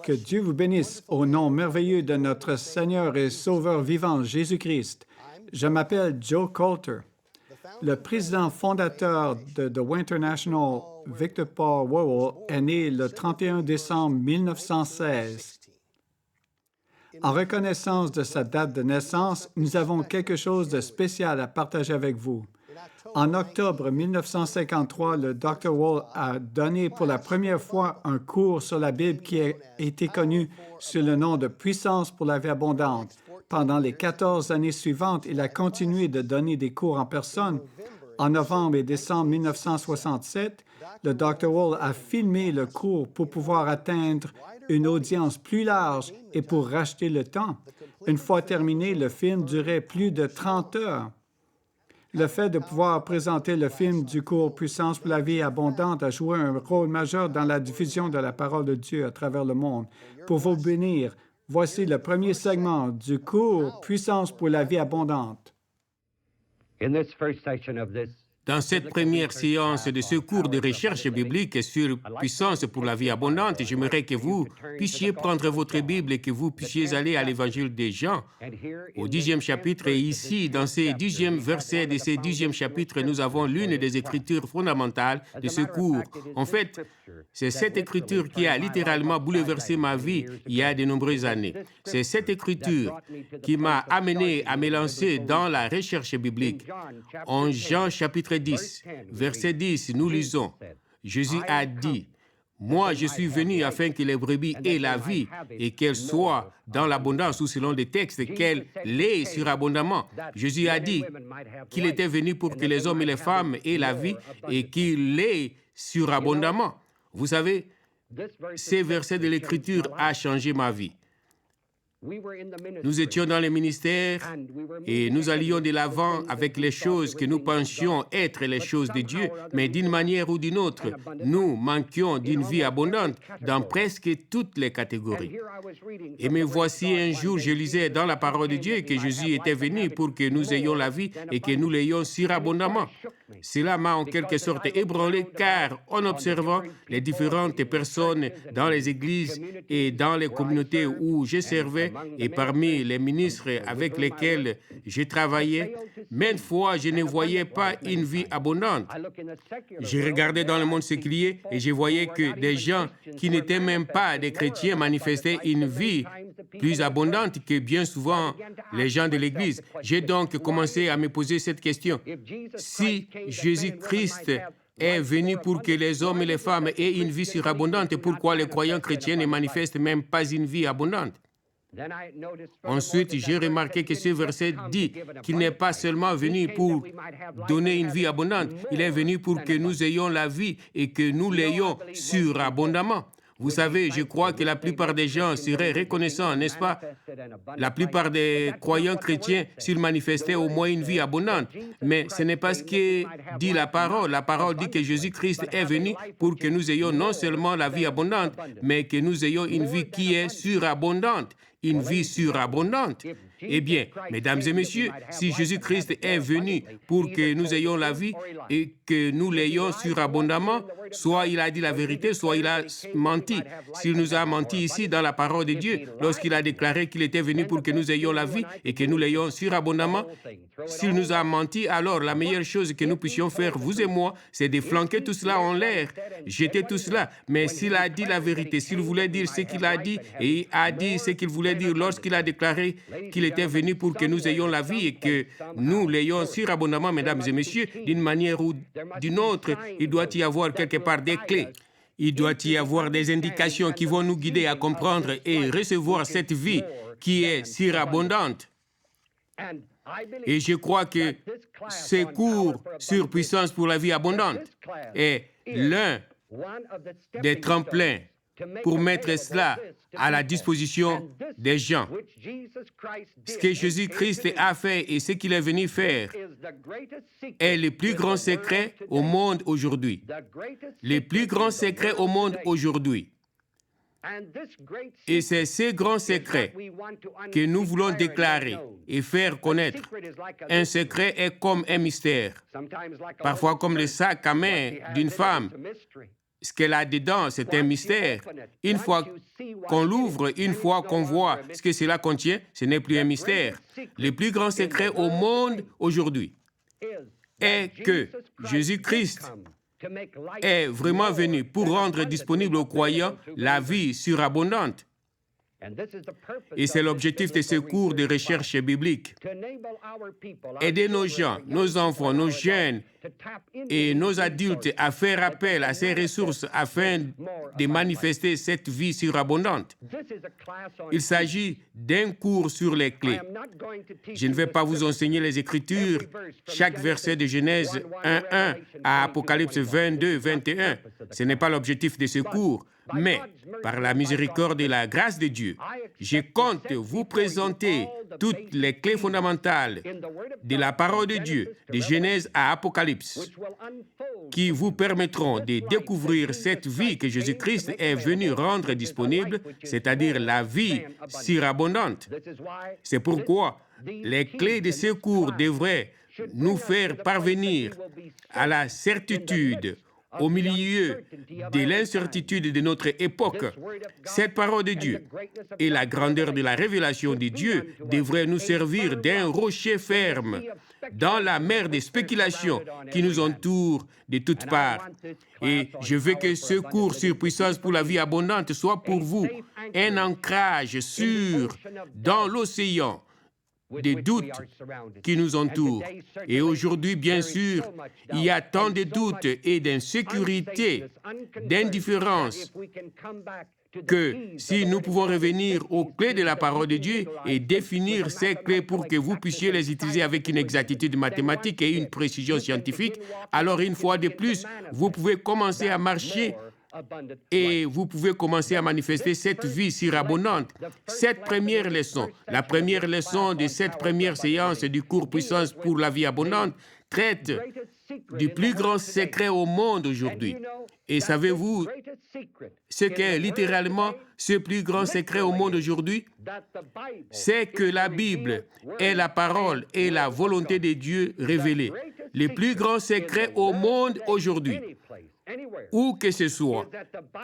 Que Dieu vous bénisse au nom merveilleux de notre Seigneur et Sauveur vivant Jésus-Christ. Je m'appelle Joe Coulter. Le président fondateur de The Winter National, Victor Paul Wowell, est né le 31 décembre 1916. En reconnaissance de sa date de naissance, nous avons quelque chose de spécial à partager avec vous. En octobre 1953, le Dr. Wowell a donné pour la première fois un cours sur la Bible qui a été connu sous le nom de Puissance pour la vie abondante. Pendant les 14 années suivantes, il a continué de donner des cours en personne. En novembre et décembre 1967, le Dr. Wowell a filmé le cours pour pouvoir atteindre une audience plus large et pour racheter le temps. Une fois terminé, le film durait plus de 30 heures. Le fait de pouvoir présenter le film du cours Puissance pour la vie abondante a joué un rôle majeur dans la diffusion de la parole de Dieu à travers le monde. Pour vous bénir, voici le premier segment du cours Puissance pour la vie abondante. Dans cette première séance de ce cours de recherche biblique sur Puissance pour la vie abondante, j'aimerais que vous puissiez prendre votre Bible et que vous puissiez aller à l'Évangile de Jean, au 10e chapitre. Et ici, dans ces 10e versets de ce 10e chapitre, nous avons l'une des écritures fondamentales de ce cours. En fait, c'est cette écriture qui a littéralement bouleversé ma vie il y a de nombreuses années. C'est cette écriture qui m'a amené à me lancer dans la recherche biblique. En Jean chapitre 10, verset 10, nous lisons, Jésus a dit, « Moi, je suis venu afin que les brebis aient la vie et qu'elles soient dans l'abondance, ou selon les textes, qu'elles l'aient surabondamment. » Jésus a dit qu'il était venu pour que les hommes et les femmes aient la vie et qu'il l'aient surabondamment. Vous savez, ces versets de l'Écriture ont changé ma vie. Nous étions dans le ministère et nous allions de l'avant avec les choses que nous pensions être les choses de Dieu, mais d'une manière ou d'une autre, nous manquions d'une vie abondante dans presque toutes les catégories. Et me voici un jour, je lisais dans la parole de Dieu que Jésus était venu pour que nous ayons la vie et que nous l'ayons surabondamment. Cela m'a en quelque sorte ébranlé car en observant les différentes personnes dans les églises et dans les communautés où je servais et parmi les ministres avec lesquels je travaillais, maintes fois je ne voyais pas une vie abondante. Je regardais dans le monde séculier et je voyais que des gens qui n'étaient même pas des chrétiens manifestaient une vie plus abondante que bien souvent les gens de l'Église. J'ai donc commencé à me poser cette question. Si Jésus-Christ est venu pour que les hommes et les femmes aient une vie surabondante, pourquoi les croyants chrétiens ne manifestent même pas une vie abondante? Ensuite, j'ai remarqué que ce verset dit qu'il n'est pas seulement venu pour donner une vie abondante, il est venu pour que nous ayons la vie et que nous l'ayons surabondamment. Vous savez, je crois que la plupart des gens seraient reconnaissants, n'est-ce pas? La plupart des croyants chrétiens s'ils manifestaient au moins une vie abondante. Mais ce n'est pas ce que dit la parole. La parole dit que Jésus-Christ est venu pour que nous ayons non seulement la vie abondante, mais que nous ayons une vie qui est surabondante. Une vie surabondante. Eh bien, mesdames et messieurs, si Jésus-Christ est venu pour que nous ayons la vie et que nous l'ayons surabondamment, soit il a dit la vérité, soit il a menti. S'il nous a menti ici dans la parole de Dieu, lorsqu'il a déclaré qu'il était venu pour que nous ayons la vie et que nous l'ayons surabondamment, s'il nous a menti, alors la meilleure chose que nous puissions faire, vous et moi, c'est de flanquer tout cela en l'air, jeter tout cela. Mais s'il a dit la vérité, s'il voulait dire ce qu'il a dit et il a dit ce qu'il voulait dire lorsqu'il a déclaré qu'il était venu pour que nous ayons la vie et que nous l'ayons surabondamment, mesdames et messieurs, d'une manière ou d'une autre, il doit y avoir quelque part des clés. Il doit y avoir des indications qui vont nous guider à comprendre et recevoir cette vie qui est surabondante. Et je crois que ce cours sur Puissance pour la vie abondante est l'un des tremplins pour mettre cela à la disposition des gens. Ce que Jésus-Christ a fait et ce qu'il est venu faire est le plus grand secret au monde aujourd'hui. Le plus grand secret au monde aujourd'hui. Et c'est ce grand secret que nous voulons déclarer et faire connaître. Un secret est comme un mystère, parfois comme le sac à main d'une femme. Ce qu'elle a dedans, c'est un mystère. Une fois qu'on l'ouvre, une fois qu'on voit ce que cela contient, ce n'est plus un mystère. Le plus grand secret au monde aujourd'hui est que Jésus-Christ est vraiment venu pour rendre disponible aux croyants la vie surabondante. Et c'est l'objectif de ce cours de recherche biblique. Aider nos gens, nos enfants, nos jeunes et nos adultes à faire appel à ces ressources afin de manifester cette vie surabondante. Il s'agit d'un cours sur les clés. Je ne vais pas vous enseigner les Écritures, chaque verset de Genèse 1:1 à Apocalypse 22:21. Ce n'est pas l'objectif de ce cours. Mais, par la miséricorde et la grâce de Dieu, je compte vous présenter toutes les clés fondamentales de la parole de Dieu, de Genèse à Apocalypse, qui vous permettront de découvrir cette vie que Jésus-Christ est venu rendre disponible, c'est-à-dire la vie surabondante. C'est pourquoi les clés de ce cours devraient nous faire parvenir à la certitude au milieu de l'incertitude de notre époque. Cette parole de Dieu et la grandeur de la révélation de Dieu devraient nous servir d'un rocher ferme dans la mer des spéculations qui nous entoure de toutes parts. Et je veux que ce cours sur puissance pour la vie abondante soit pour vous un ancrage sûr dans l'océan des doutes qui nous entourent. Et aujourd'hui, bien sûr, il y a tant de doutes et d'insécurité, d'indifférence, que si nous pouvons revenir aux clés de la parole de Dieu et définir ces clés pour que vous puissiez les utiliser avec une exactitude mathématique et une précision scientifique, alors une fois de plus, vous pouvez commencer à marcher et vous pouvez commencer à manifester cette vie surabondante. Cette première leçon, la première leçon de cette première séance du cours Puissance pour la vie abondante, traite du plus grand secret au monde aujourd'hui. Et savez-vous ce qu'est littéralement ce plus grand secret au monde aujourd'hui? C'est que la Bible est la parole et la volonté de Dieu révélée. Le plus grand secret au monde aujourd'hui, où que ce soit,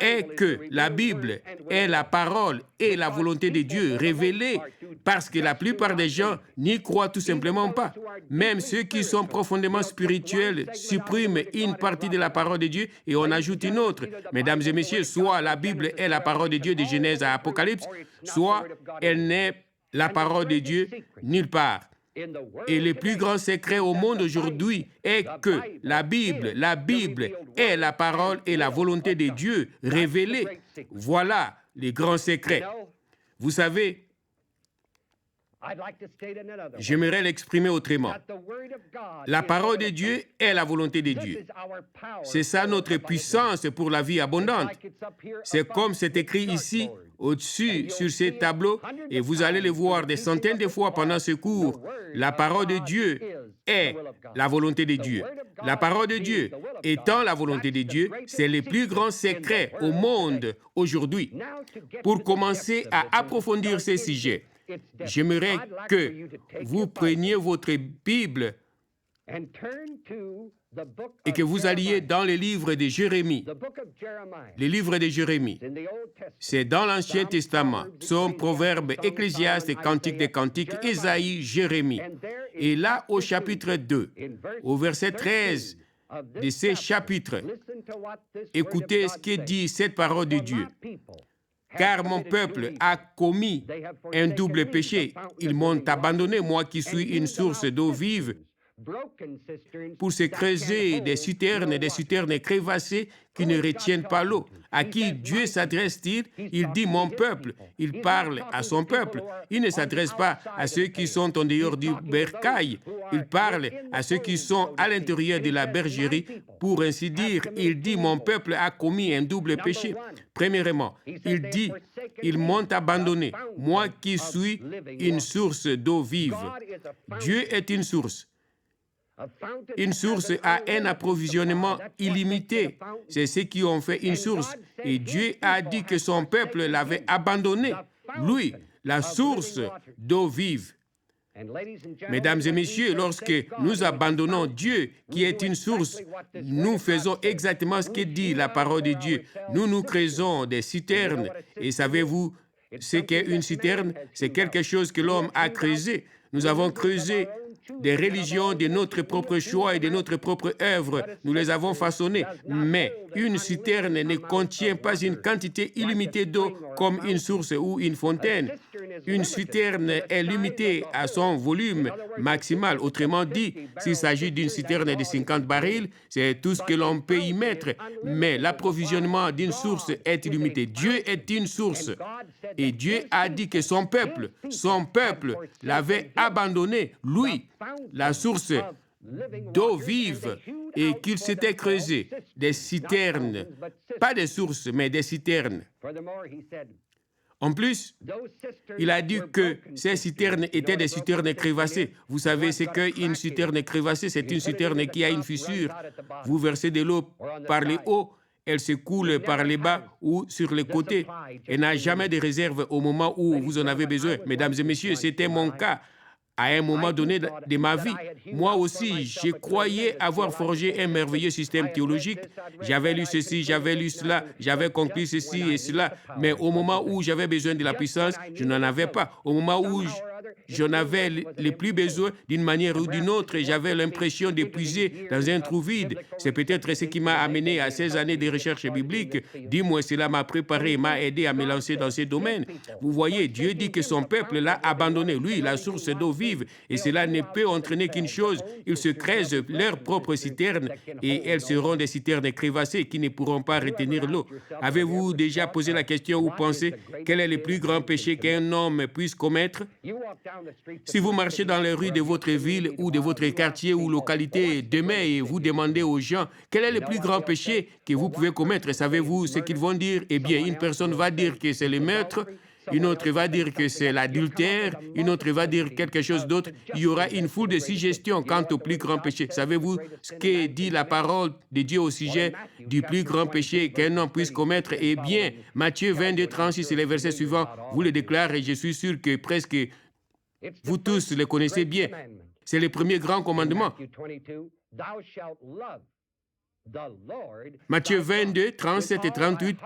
est que la Bible est la parole et la volonté de Dieu révélée, parce que la plupart des gens n'y croient tout simplement pas. Même ceux qui sont profondément spirituels suppriment une partie de la parole de Dieu et on ajoute une autre. Mesdames et messieurs, soit la Bible est la parole de Dieu de Genèse à Apocalypse, soit elle n'est la parole de Dieu nulle part. Et le plus grand secret au monde aujourd'hui est que la Bible est la parole et la volonté de Dieu révélée. Voilà les grands secrets. Vous savez, j'aimerais l'exprimer autrement. La parole de Dieu est la volonté de Dieu. C'est ça notre puissance pour la vie abondante. C'est comme c'est écrit ici, au-dessus, sur ces tableaux, et vous allez le voir des centaines de fois pendant ce cours. La parole de Dieu est la volonté de Dieu. La parole de Dieu étant la volonté de Dieu, c'est le plus grand secret au monde aujourd'hui. Pour commencer à approfondir ces sujets, j'aimerais que vous preniez votre Bible et que vous alliez dans le livre de Jérémie. Le livre de Jérémie, c'est dans l'Ancien Testament, Psaume, Proverbe, Ecclésiaste, Cantique des Cantiques, Ésaïe, Jérémie. Et là, au chapitre 2, au verset 13 de ces chapitres, écoutez ce que dit cette parole de Dieu. Car mon peuple a commis un double péché. Ils m'ont abandonné, moi qui suis une source d'eau vive, pour se creuser des citernes crévassées qui ne retiennent pas l'eau. À qui Dieu s'adresse-t-il? Il dit « mon peuple ». Il parle à son peuple. Il ne s'adresse pas à ceux qui sont en dehors du bercail. Il parle à ceux qui sont à l'intérieur de la bergerie. Pour ainsi dire, il dit « mon peuple a commis un double péché ». Premièrement, il dit « ils m'ont abandonné, moi qui suis une source d'eau vive ». Dieu est une source. Une source a un approvisionnement illimité. C'est ceux qui ont fait une source. Et Dieu a dit que son peuple l'avait abandonné. Lui, la source d'eau vive. Mesdames et messieurs, lorsque nous abandonnons Dieu, qui est une source, nous faisons exactement ce que dit la parole de Dieu. Nous nous créons des citernes. Et savez-vous ce qu'est une citerne? C'est quelque chose que l'homme a creusé. Nous avons creusé des religions de notre propre choix et de notre propre œuvre. Nous les avons façonnées. Mais une citerne ne contient pas une quantité illimitée d'eau comme une source ou une fontaine. Une citerne est limitée à son volume maximal. Autrement dit, s'il s'agit d'une citerne de 50 barils, c'est tout ce que l'on peut y mettre. Mais l'approvisionnement d'une source est illimité. Dieu est une source. Et Dieu a dit que son peuple l'avait abandonné, lui, la source d'eau vive, et qu'il s'était creusé des citernes, pas des sources, mais des citernes. En plus, il a dit que ces citernes étaient des citernes crevassées. Vous savez ce qu'est une citerne crevassée? C'est une citerne qui a une fissure. Vous versez de l'eau par les hauts, elle se coule par les bas ou sur les côtés. Elle n'a jamais de réserve au moment où vous en avez besoin. Mesdames et messieurs, c'était mon cas. À un moment donné de ma vie, moi aussi, je croyais avoir forgé un merveilleux système théologique. J'avais lu ceci, j'avais lu cela, j'avais conclu ceci et cela. Mais au moment où j'avais besoin de la puissance, je n'en avais pas. Au moment où j'en avais le plus besoin, d'une manière ou d'une autre, j'avais l'impression d'épuiser dans un trou vide. C'est peut-être ce qui m'a amené à ces années de recherche biblique. Dis-moi, cela m'a préparé, m'a aidé à me lancer dans ces domaines. Vous voyez, Dieu dit que son peuple l'a abandonné, lui, la source d'eau vive, et cela ne peut entraîner qu'une chose, ils se creusent leurs propres citernes, et elles seront des citernes crevassées qui ne pourront pas retenir l'eau. Avez-vous déjà posé la question ou pensé quel est le plus grand péché qu'un homme puisse commettre? Si vous marchez dans les rues de votre ville ou de votre quartier ou localité demain et vous demandez aux gens quel est le plus grand péché que vous pouvez commettre, savez-vous ce qu'ils vont dire? Eh bien, une personne va dire que c'est le meurtre, une autre va dire que c'est l'adultère, une autre va dire quelque chose d'autre. Il y aura une foule de suggestions quant au plus grand péché. Savez-vous ce que dit la parole de Dieu au sujet du plus grand péché qu'un homme puisse commettre? Eh bien, Matthieu 22, 36, et les versets suivants vous le déclarent, et je suis sûr que presque vous tous le connaissez bien. C'est le premier grand commandement. Matthieu 22, 37 et 38.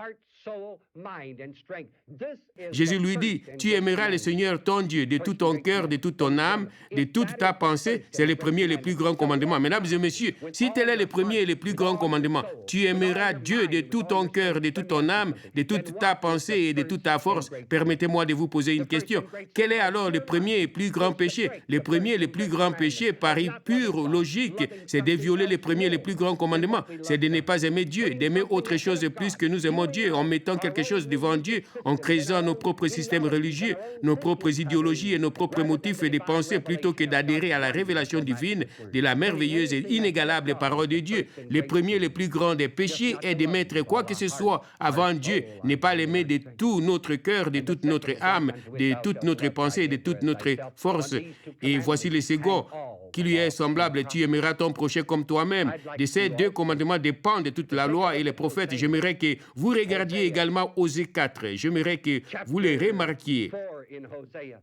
Jésus lui dit, tu aimeras le Seigneur ton Dieu de tout ton cœur, de toute ton âme, de toute ta pensée. C'est le premier et le plus grand commandement. Mesdames et messieurs, si tel est le premier et le plus grand commandement, tu aimeras Dieu de tout ton cœur, de toute ton âme, de toute ta pensée et de toute ta force. Permettez-moi de vous poser une question. Quel est alors le premier et plus grand péché? Le premier et le plus grand péché, par pure logique, c'est de violer le premier et le plus grand commandement. C'est de ne pas aimer Dieu, d'aimer autre chose de plus que nous aimons Dieu, en mettant quelque chose devant Dieu, en créant nos propres systèmes religieux, nos propres idéologies et nos propres motifs et des pensées, plutôt que d'adhérer à la révélation divine de la merveilleuse et inégalable parole de Dieu. Le premier, le plus grand des péchés est de mettre quoi que ce soit avant Dieu, ne pas l'aimer de tout notre cœur, de toute notre âme, de toute notre pensée, de toute notre force. Et voici le second, qui lui est semblable, tu aimeras ton prochain comme toi-même. De ces deux commandements dépendent toute la loi et les prophètes. J'aimerais que vous regardiez également Osée 4. J'aimerais que vous les remarquiez.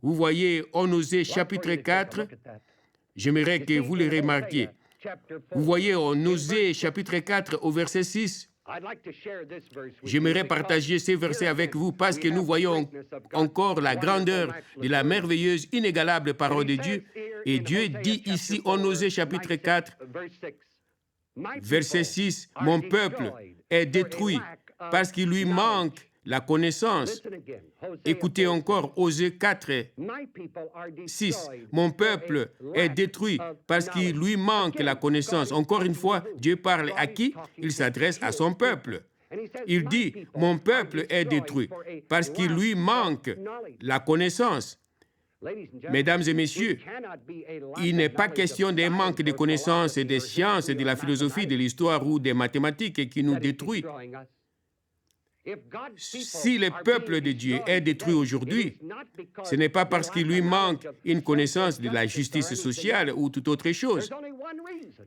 Vous voyez en Osée chapitre 4, j'aimerais que vous les remarquiez. Vous voyez en Osée chapitre 4 au verset 6. J'aimerais partager ces versets avec vous parce que nous voyons encore la grandeur de la merveilleuse, inégalable parole de Dieu. Et Dieu dit ici en Osée chapitre 4, verset 6, « Mon peuple est détruit parce qu'il lui manque la connaissance. » Écoutez encore Osée 4, 6. « Mon peuple est détruit parce qu'il lui manque la connaissance. » Encore une fois, Dieu parle à qui? Il s'adresse à son peuple. Il dit, « Mon peuple est détruit parce qu'il lui manque la connaissance. » Mesdames et messieurs, il n'est pas question d'un manque de connaissances des sciences, de la philosophie, de l'histoire ou des mathématiques qui nous détruit. Si le peuple de Dieu est détruit aujourd'hui, ce n'est pas parce qu'il lui manque une connaissance de la justice sociale ou toute autre chose.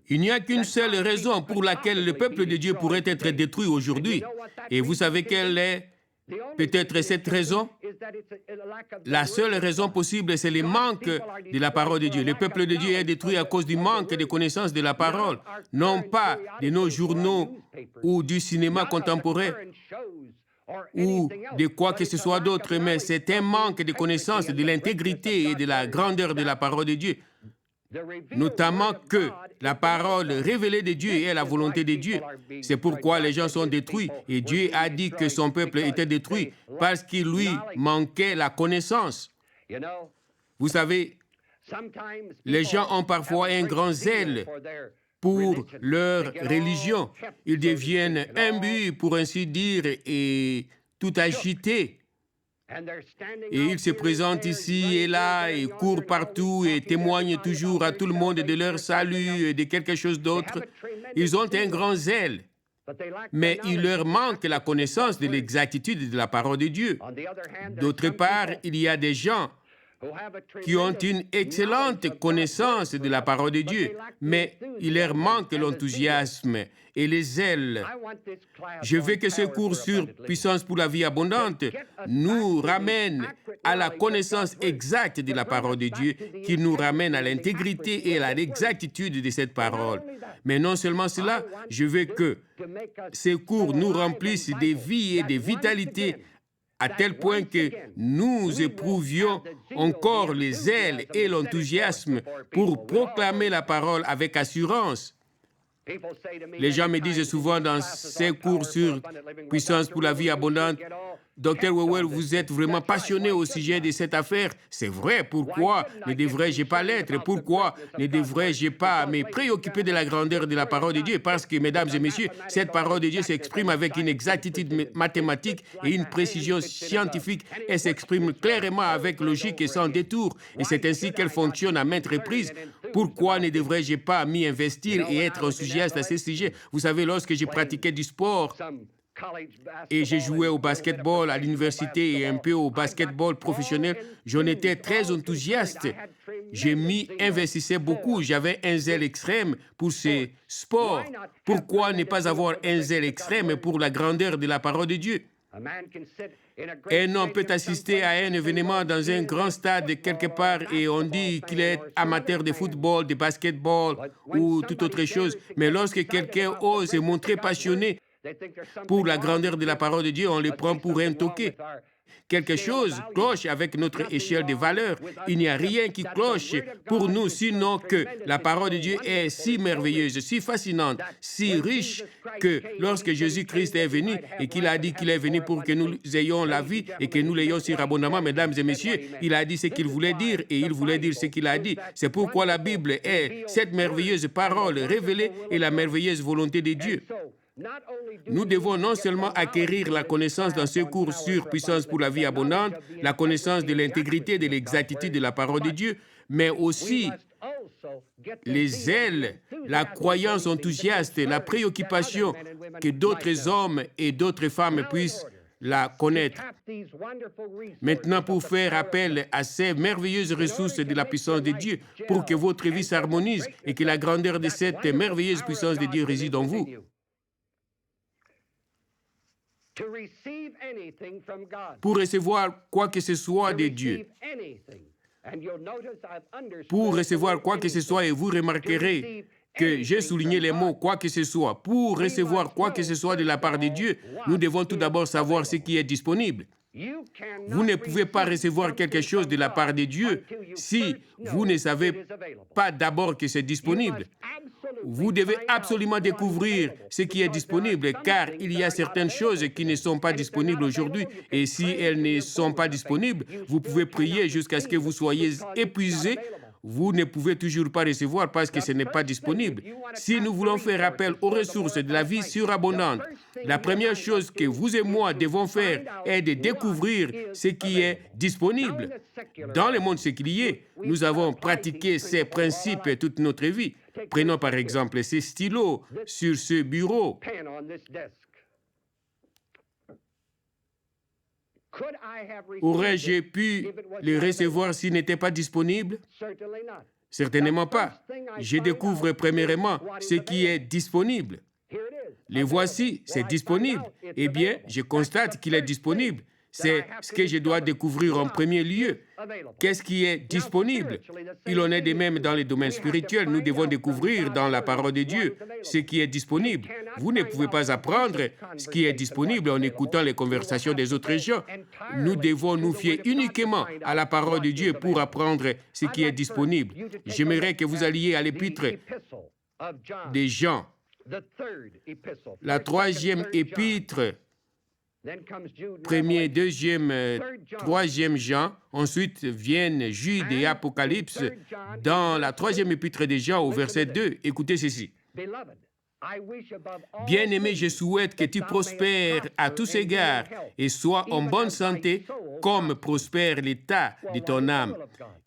Il n'y a qu'une seule raison pour laquelle le peuple de Dieu pourrait être détruit aujourd'hui. Et vous savez quelle est Peut-être cette raison, la seule raison possible, c'est le manque de la parole de Dieu. Le peuple de Dieu est détruit à cause du manque de connaissance de la parole, non pas de nos journaux ou du cinéma contemporain ou de quoi que ce soit d'autre, mais c'est un manque de connaissance de l'intégrité et de la grandeur de la parole de Dieu. Notamment que la parole révélée de Dieu est la volonté de Dieu. C'est pourquoi les gens sont détruits. Et Dieu a dit que son peuple était détruit parce qu'il lui manquait la connaissance. Vous savez, les gens ont parfois un grand zèle pour leur religion. Ils deviennent imbus, pour ainsi dire, et tout agités. Et ils se présentent ici et là, et courent partout, et témoignent toujours à tout le monde de leur salut et de quelque chose d'autre. Ils ont un grand zèle, mais il leur manque la connaissance de l'exactitude de la parole de Dieu. D'autre part, il y a des gens qui ont une excellente connaissance de la parole de Dieu, mais il leur manque l'enthousiasme et les zèles. Je veux que ce cours sur puissance pour la vie abondante nous ramène à la connaissance exacte de la parole de Dieu, qui nous ramène à l'intégrité et à l'exactitude de cette parole. Mais non seulement cela, je veux que ces cours nous remplissent de vie et de vitalité à tel point que nous éprouvions encore les zèles et l'enthousiasme pour proclamer la parole avec assurance. Les gens me disent souvent dans ces cours sur puissance pour la vie abondante, Dr. Wewell, vous êtes vraiment passionné au sujet de cette affaire. C'est vrai, pourquoi ne devrais-je pas l'être? Pourquoi ne devrais-je pas me préoccuper de la grandeur de la parole de Dieu? Parce que, mesdames et messieurs, cette parole de Dieu s'exprime avec une exactitude mathématique et une précision scientifique. Elle s'exprime clairement avec logique et sans détour. Et c'est ainsi qu'elle fonctionne à maintes reprises. Pourquoi ne devrais-je pas m'y investir et être enthousiaste à ce sujet? Vous savez, lorsque je pratiquais du sport, et j'ai joué au basketball à l'université et un peu au basketball professionnel, j'en étais très enthousiaste. Je m'y investissais beaucoup. J'avais un zèle extrême pour ces sports. Pourquoi ne pas avoir un zèle extrême pour la grandeur de la parole de Dieu? Un homme peut assister à un événement dans un grand stade quelque part et on dit qu'il est amateur de football, de basketball ou toute autre chose. Mais lorsque quelqu'un ose se montrer passionné pour la grandeur de la parole de Dieu, on le prend pour un toqué. Quelque chose cloche avec notre échelle de valeurs. Il n'y a rien qui cloche pour nous, sinon que la parole de Dieu est si merveilleuse, si fascinante, si riche, que lorsque Jésus-Christ est venu et qu'il a dit qu'il est venu pour que nous ayons la vie et que nous l'ayons surabondamment, mesdames et messieurs, il a dit ce qu'il voulait dire et il voulait dire ce qu'il a dit. C'est pourquoi la Bible est cette merveilleuse parole révélée et la merveilleuse volonté de Dieu. Nous devons non seulement acquérir la connaissance dans ce cours sur puissance pour la vie abondante, la connaissance de l'intégrité et de l'exactitude de la parole de Dieu, mais aussi les zèles, la croyance enthousiaste, la préoccupation que d'autres hommes et d'autres femmes puissent la connaître. Maintenant, pour faire appel à ces merveilleuses ressources de la puissance de Dieu, pour que votre vie s'harmonise et que la grandeur de cette merveilleuse puissance de Dieu réside en vous. Pour recevoir quoi que ce soit de Dieu. Pour recevoir quoi que ce soit, et vous remarquerez que j'ai souligné les mots « quoi que ce soit ». Pour recevoir quoi que ce soit de la part de Dieu, nous devons tout d'abord savoir ce qui est disponible. Vous ne pouvez pas recevoir quelque chose de la part de Dieu si vous ne savez pas d'abord que c'est disponible. Vous devez absolument découvrir ce qui est disponible, car il y a certaines choses qui ne sont pas disponibles aujourd'hui. Et si elles ne sont pas disponibles, vous pouvez prier jusqu'à ce que vous soyez épuisé. Vous ne pouvez toujours pas recevoir parce que ce n'est pas disponible. Si nous voulons faire appel aux ressources de la vie surabondante, la première chose que vous et moi devons faire est de découvrir ce qui est disponible. Dans le monde séculier, nous avons pratiqué ces principes toute notre vie. Prenons par exemple ces stylos sur ce bureau. Aurais-je pu les recevoir s'ils n'étaient pas disponibles? Certainement pas. Je découvre premièrement ce qui est disponible. Les voici, c'est disponible. eh bien, je constate qu'il est disponible. C'est ce que je dois découvrir en premier lieu. Qu'est-ce qui est disponible? Il en est de même dans les domaines spirituels. Nous devons découvrir dans la parole de Dieu ce qui est disponible. Vous ne pouvez pas apprendre ce qui est disponible en écoutant les conversations des autres gens. Nous devons nous fier uniquement à la parole de Dieu pour apprendre ce qui est disponible. J'aimerais que vous alliez à l'épître des Jean, la troisième épître, premier, deuxième, troisième Jean, ensuite viennent Jude et Apocalypse. Dans la troisième épître de Jean, au verset 2, écoutez ceci. Bien-aimé, je souhaite que tu prospères à tous égards et sois en bonne santé, comme prospère l'état de ton âme.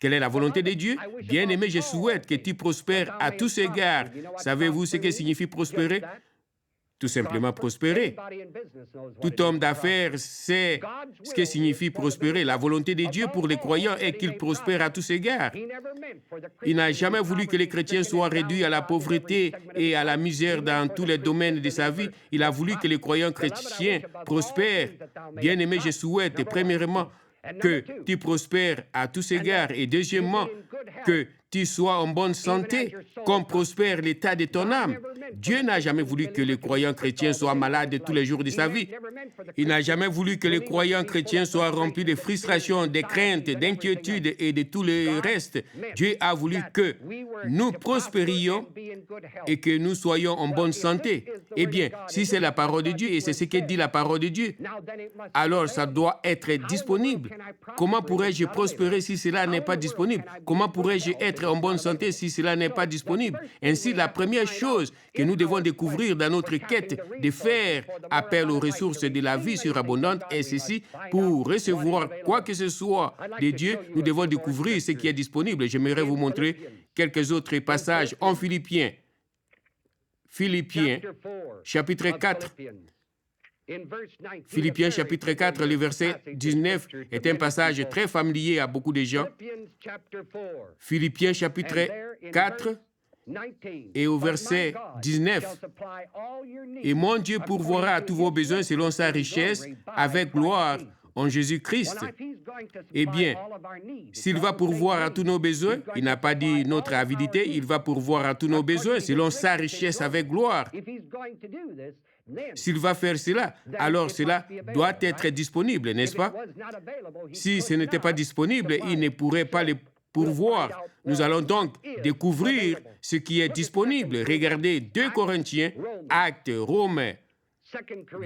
Quelle est la volonté de Dieu? Bien-aimé, je souhaite que tu prospères à tous égards. Savez-vous ce que signifie prospérer? Tout simplement prospérer. Tout homme d'affaires sait ce que signifie prospérer. La volonté de Dieu pour les croyants est qu'ils prospèrent à tous égards. Il n'a jamais voulu que les chrétiens soient réduits à la pauvreté et à la misère dans tous les domaines de sa vie. Il a voulu que les croyants chrétiens prospèrent. Bien-aimé, je souhaite, premièrement, que tu prospères à tous égards et deuxièmement, que tu sois en bonne santé, comme prospère l'état de ton âme. Dieu n'a jamais voulu que les croyants chrétiens soient malades tous les jours de sa vie. Il n'a jamais voulu que les croyants chrétiens soient remplis de frustrations, de craintes, d'inquiétudes et de tout le reste. Dieu a voulu que nous prospérions et que nous soyons en bonne santé. Eh bien, si c'est la parole de Dieu et c'est ce que dit la parole de Dieu, alors ça doit être disponible. Comment pourrais-je prospérer si cela n'est pas disponible? Comment pourrais-je être en bonne santé si cela n'est pas disponible? Ainsi, la première chose que nous devons découvrir dans notre quête de faire appel aux ressources de la vie surabondante est ceci: pour recevoir quoi que ce soit de Dieu, nous devons découvrir ce qui est disponible. J'aimerais vous montrer quelques autres passages en Philippiens. Philippiens, chapitre 4. Philippiens chapitre 4, le verset 19 est un passage très familier à beaucoup de gens. Philippiens chapitre 4 et au verset 19. « Et mon Dieu pourvoira à tous vos besoins selon sa richesse, avec gloire en Jésus-Christ. » Eh bien, s'il va pourvoir à tous nos besoins, il n'a pas dit notre avidité, il va pourvoir à tous nos besoins selon sa richesse avec gloire. S'il va faire cela, alors cela doit être disponible, n'est-ce pas? Si ce n'était pas disponible, il ne pourrait pas le pourvoir. Nous allons donc découvrir ce qui est disponible. Regardez 2 Corinthiens, Actes, Romains,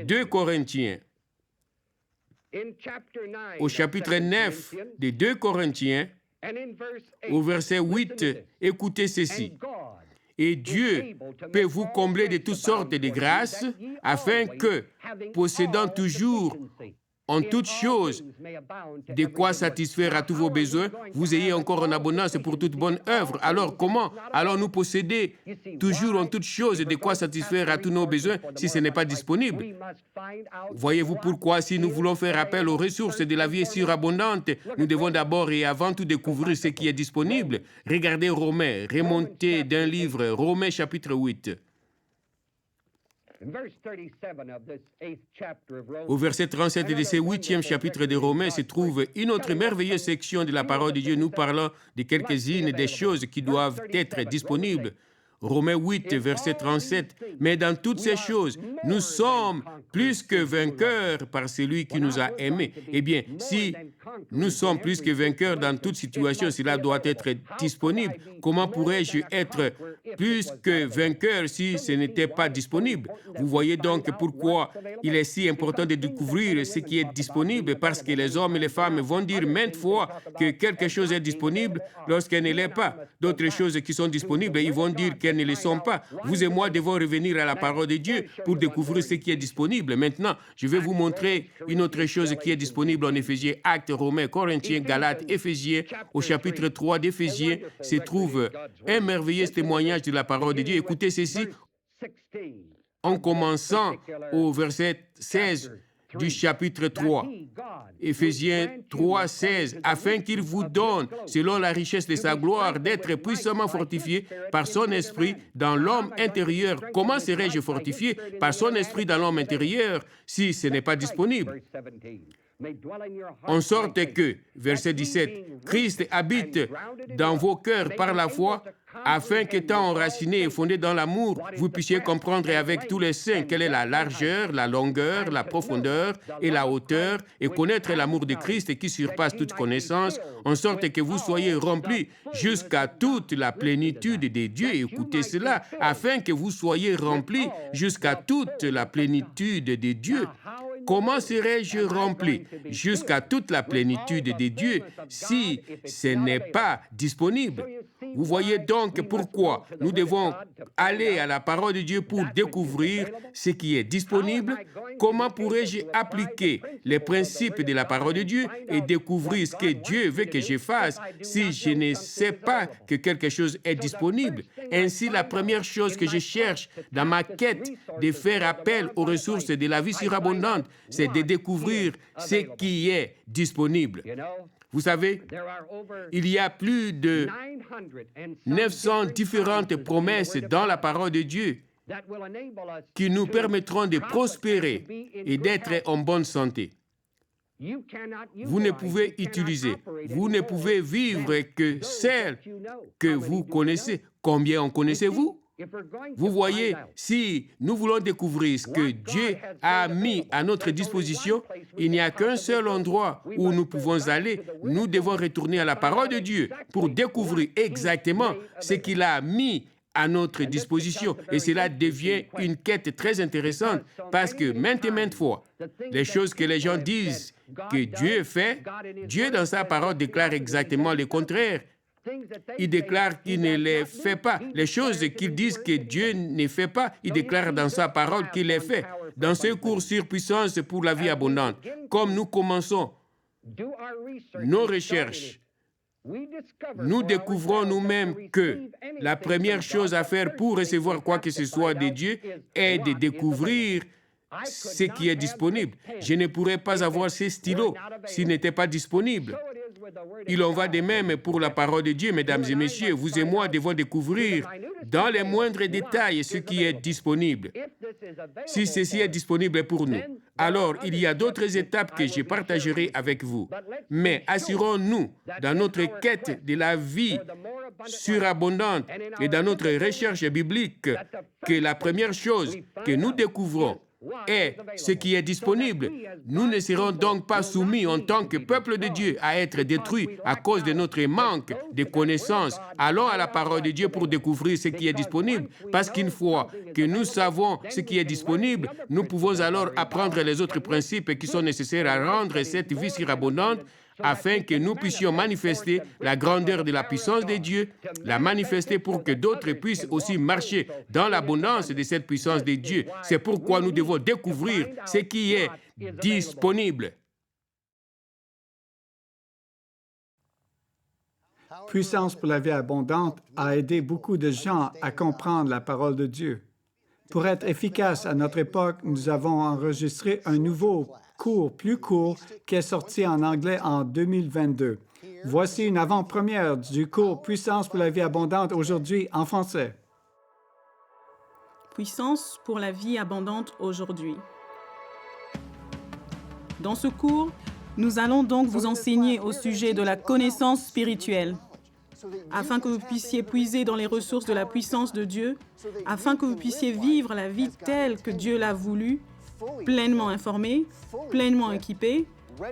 2 Corinthiens. Au chapitre 9 de 2 Corinthiens, au verset 8, écoutez ceci. Et Dieu peut vous combler de toutes sortes de grâces, afin que, possédant toujours en toutes choses de quoi satisfaire à tous vos besoins, vous ayez encore en abondance pour toute bonne œuvre. Alors comment allons-nous posséder toujours en toutes choses de quoi satisfaire à tous nos besoins si ce n'est pas disponible? Voyez-vous pourquoi, si nous voulons faire appel aux ressources de la vie surabondante, nous devons d'abord et avant tout découvrir ce qui est disponible. Regardez Romains, remontez d'un livre, Romains chapitre 8. Au verset 37 de ce 8e chapitre de Romains se trouve une autre merveilleuse section de la parole de Dieu nous parlant de quelques-unes des choses qui doivent être disponibles. Romains 8, verset 37. « Mais dans toutes ces choses, nous sommes plus que vainqueurs par celui qui nous a aimés. » Eh bien, si nous sommes plus que vainqueurs dans toute situation, cela doit être disponible. Comment pourrais-je être plus que vainqueur si ce n'était pas disponible? Vous voyez donc pourquoi il est si important de découvrir ce qui est disponible, parce que les hommes et les femmes vont dire maintes fois que quelque chose est disponible lorsqu'elle ne l'est pas. D'autres choses qui sont disponibles, ils vont dire qu'elles ne le sont pas. Vous et moi devons revenir à la parole de Dieu pour découvrir ce qui est disponible. Maintenant, je vais vous montrer une autre chose qui est disponible en Éphésiens, Actes, Romains, Corinthiens, Galates, Éphésiens. Au chapitre 3 d'Éphésiens se trouve un merveilleux témoignage de la parole de Dieu. Écoutez ceci, en commençant au verset 16. du chapitre 3. Éphésiens 3, 16, afin qu'il vous donne, selon la richesse de sa gloire, d'être puissamment fortifié par son esprit dans l'homme intérieur. Comment serais-je fortifié par son esprit dans l'homme intérieur si ce n'est pas disponible? En sorte que, verset 17, Christ habite dans vos cœurs par la foi, afin qu'étant enracinés et fondés dans l'amour, vous puissiez comprendre avec tous les saints quelle est la largeur, la longueur, la profondeur et la hauteur, et connaître l'amour de Christ qui surpasse toute connaissance, en sorte que vous soyez remplis jusqu'à toute la plénitude de Dieu. Écoutez cela, afin que vous soyez remplis jusqu'à toute la plénitude de Dieu. Comment serais-je rempli jusqu'à toute la plénitude de Dieu si ce n'est pas disponible? Vous voyez donc pourquoi nous devons aller à la parole de Dieu pour découvrir ce qui est disponible. Comment pourrais-je appliquer les principes de la parole de Dieu et découvrir ce que Dieu veut que je fasse si je ne sais pas que quelque chose est disponible? Ainsi, la première chose que je cherche dans ma quête de faire appel aux ressources de la vie surabondante, c'est de découvrir ce qui est disponible. Vous savez, il y a plus de 900 différentes promesses dans la parole de Dieu qui nous permettront de prospérer et d'être en bonne santé. Vous ne pouvez utiliser, vous ne pouvez vivre que celles que vous connaissez. Combien en connaissez-vous? Vous voyez, si nous voulons découvrir ce que Dieu a mis à notre disposition, il n'y a qu'un seul endroit où nous pouvons aller. Nous devons retourner à la parole de Dieu pour découvrir exactement ce qu'il a mis à notre disposition. Et cela devient une quête très intéressante parce que maintes fois, les choses que les gens disent que Dieu fait, Dieu dans sa parole déclare exactement le contraire. Il déclare qu'il ne les fait pas. Les choses qu'ils disent que Dieu ne fait pas, il déclare dans sa parole qu'il les fait. Dans ce cours sur puissance pour la vie abondante, comme nous commençons nos recherches, nous découvrons nous-mêmes que la première chose à faire pour recevoir quoi que ce soit de Dieu est de découvrir ce qui est disponible. Je ne pourrais pas avoir ces stylos s'ils n'étaient pas disponibles. Il en va de même pour la parole de Dieu, mesdames et messieurs. Vous et moi devons découvrir dans les moindres détails ce qui est disponible. Si ceci est disponible pour nous, alors il y a d'autres étapes que je partagerai avec vous. Mais assurons-nous, dans notre quête de la vie surabondante et dans notre recherche biblique, que la première chose que nous découvrons est ce qui est disponible. Nous ne serons donc pas soumis en tant que peuple de Dieu à être détruits à cause de notre manque de connaissances. Allons à la parole de Dieu pour découvrir ce qui est disponible, parce qu'une fois que nous savons ce qui est disponible, nous pouvons alors apprendre les autres principes qui sont nécessaires à rendre cette vie surabondante afin que nous puissions manifester la grandeur de la puissance de Dieu, la manifester pour que d'autres puissent aussi marcher dans l'abondance de cette puissance de Dieu. C'est pourquoi nous devons découvrir ce qui est disponible. Puissance pour la vie abondante a aidé beaucoup de gens à comprendre la parole de Dieu. Pour être efficace à notre époque, nous avons enregistré un nouveau cours plus court qui est sorti en anglais en 2022. Voici une avant-première du cours Puissance pour la vie abondante aujourd'hui en français. Puissance pour la vie abondante aujourd'hui. Dans ce cours, nous allons donc vous enseigner au sujet de la connaissance spirituelle, afin que vous puissiez puiser dans les ressources de la puissance de Dieu, afin que vous puissiez vivre la vie telle que Dieu l'a voulu, pleinement informé, pleinement équipé,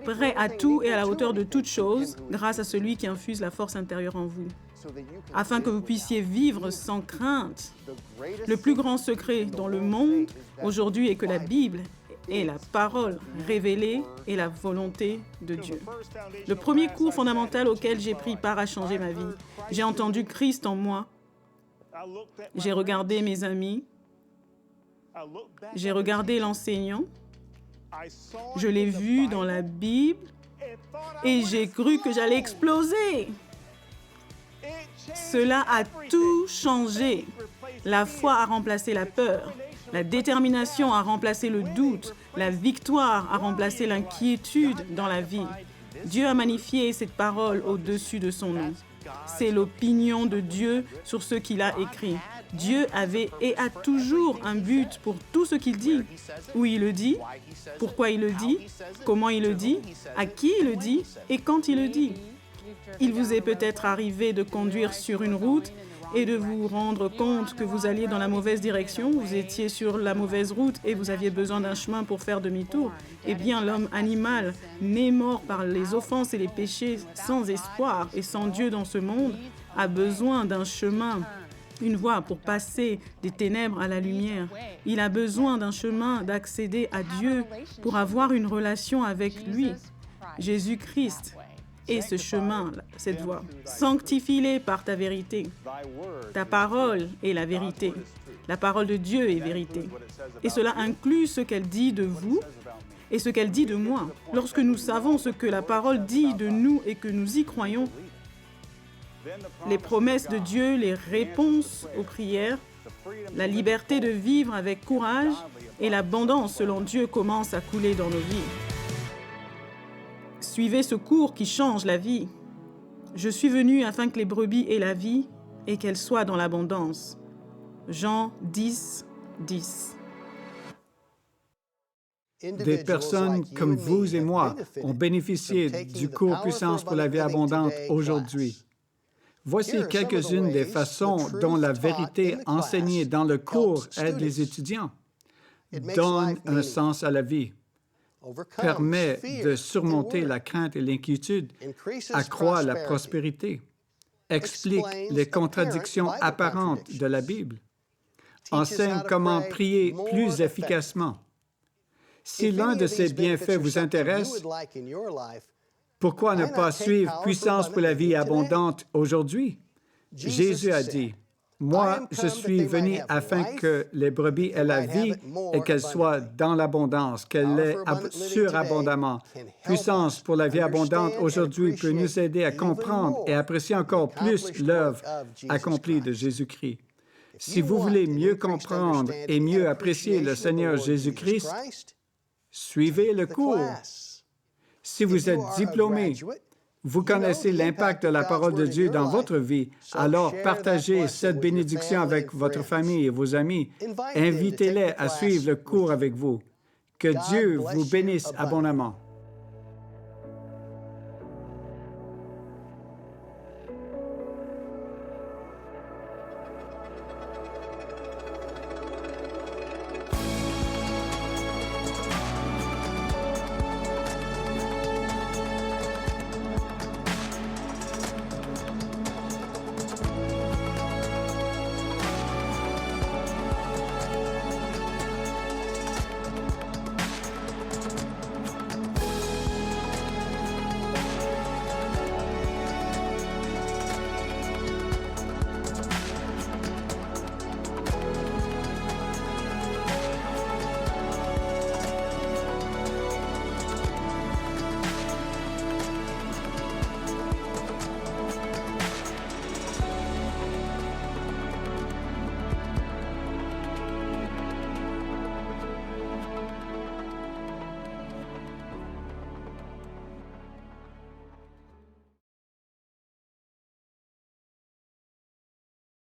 prêt à tout et à la hauteur de toutes choses, grâce à celui qui infuse la force intérieure en vous, afin que vous puissiez vivre sans crainte. Le plus grand secret dans le monde aujourd'hui est que la Bible est la parole révélée et la volonté de Dieu. Le premier cours fondamental auquel j'ai pris part a changé ma vie. J'ai entendu Christ en moi. J'ai regardé mes amis. J'ai regardé l'enseignant. Je l'ai vu dans la Bible et j'ai cru que j'allais exploser. Cela a tout changé. La foi a remplacé la peur. La détermination a remplacé le doute. La victoire a remplacé l'inquiétude dans la vie. Dieu a magnifié cette parole au-dessus de son nom. C'est l'opinion de Dieu sur ce qu'il a écrit. Dieu avait et a toujours un but pour tout ce qu'il dit. Où il le dit, pourquoi il le dit, comment il le dit, à qui il le dit et quand il le dit. Il vous est peut-être arrivé de conduire sur une route et de vous rendre compte que vous alliez dans la mauvaise direction, vous étiez sur la mauvaise route et vous aviez besoin d'un chemin pour faire demi-tour. Eh bien, l'homme animal, né mort par les offenses et les péchés, sans espoir et sans Dieu dans ce monde, a besoin d'un chemin, une voie pour passer des ténèbres à la lumière. Il a besoin d'un chemin d'accéder à Dieu pour avoir une relation avec lui. Jésus-Christ est ce chemin, cette voie. Sanctifie-les par ta vérité. Ta parole est la vérité. La parole de Dieu est vérité. Et cela inclut ce qu'elle dit de vous et ce qu'elle dit de moi. Lorsque nous savons ce que la parole dit de nous et que nous y croyons, les promesses de Dieu, les réponses aux prières, la liberté de vivre avec courage et l'abondance selon Dieu commencent à couler dans nos vies. Suivez ce cours qui change la vie. Je suis venu afin que les brebis aient la vie et qu'elles soient dans l'abondance. Jean 10, 10. Des personnes comme vous et moi ont bénéficié du cours Puissance pour la vie abondante aujourd'hui. Voici quelques-unes des façons dont la vérité enseignée dans le cours aide les étudiants, donne un sens à la vie, permet de surmonter la crainte et l'inquiétude, accroît la prospérité, explique les contradictions apparentes de la Bible, enseigne comment prier plus efficacement. Si l'un de ces bienfaits vous intéresse, pourquoi ne pas suivre Puissance pour la vie abondante aujourd'hui? Jésus a dit, « Moi, je suis venu afin que les brebis aient la vie et qu'elles soient dans l'abondance, qu'elles l'aient surabondamment. » Puissance pour la vie abondante aujourd'hui peut nous aider à comprendre et apprécier encore plus l'œuvre accomplie de Jésus-Christ. Si vous voulez mieux comprendre et mieux apprécier le Seigneur Jésus-Christ, suivez le cours. Si vous êtes diplômé, vous connaissez l'impact de la parole de Dieu dans votre vie, alors partagez cette bénédiction avec votre famille et vos amis. Invitez-les à suivre le cours avec vous. Que Dieu vous bénisse abondamment.